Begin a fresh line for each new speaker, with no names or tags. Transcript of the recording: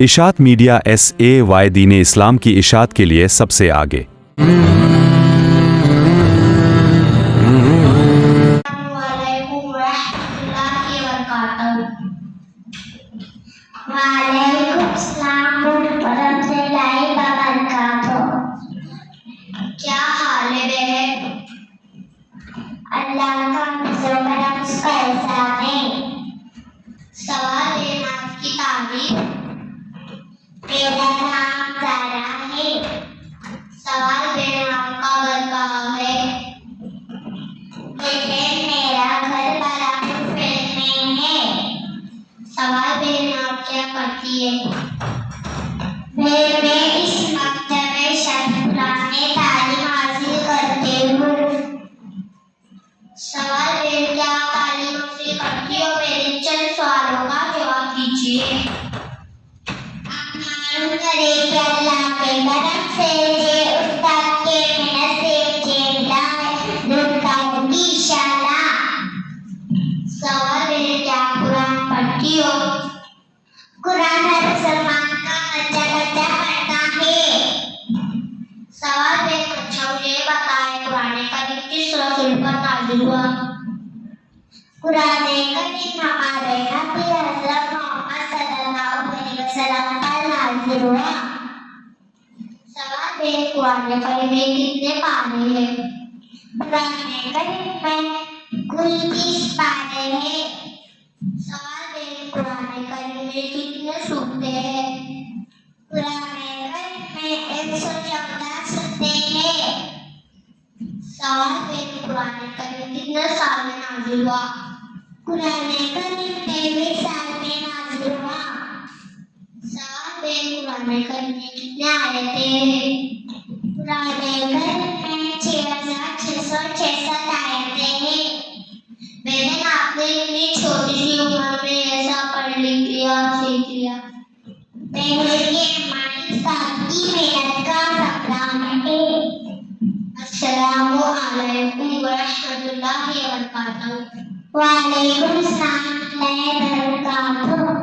इशात media SAY दीन इस्लाम की इशात के लिए सबसे आगे।
क्या हाल है बहन? अल्लाह का करम उसका एहसान है। सवाल है नाम की तारीफ। मेरा नाम ज़ारा है। सवाल है नाम का घर कहाँ है? बेटे मेरा घर बलापुर में है। सवाल है नाम क्या करती है? मैं इस मकतब में शर्फुल्लाह में तालीम हासिल करती हूँ। सवाल है क्या तालीम हासिल करती हो? मेरे चंद सवालों का जवाब दीजिए। आप मालूम करें कि अल्लाह के करम से जे उस्ताद के मेहनत से जे मिला है दूर करूंगी इंशाअल्लाह। सवाल है क्या कुरान पढ़ती हो? कुरान हर मुसलमान का बच्चा पढ़ता है। सवाल है अच्छा मुझे बताएं कुरान करीम किस रसूल पर नाज़िल हुआ? कुरान करीम हमारे नबी हज़रत मोहम्मद सल्लल्लाहु अलैहि वसल्लम पर नाज़िल हुआ। सवाल है कुरान करीम में कितने पारे हैं? कुरान करीम में कुल 30 पारे हैं। सवाल है कुरान करीम में कितने सूरतें हैं? कुरान करीम में 114 सूरतें हैं। सवाल है कुरान करीम कितने साल में नाज़िल हुआ? कुरान करीम 23 साल में नाज़िल हुआ। सवाल है कुरान करीम में कितने आयतें हैं? कुरान करीम में 6666 आयतें हैं। बहन आपने इतनी छोटी सी उम्र में ऐसा पढ़ लिख लिया सीख लिया। बहन ये हमारी साथी मेहनत का सपना है। अस्सलामु अलैकुम व रहमतुल्लाहि व बरकातहू। वालेकुम अस्सलाम व बरकातहू।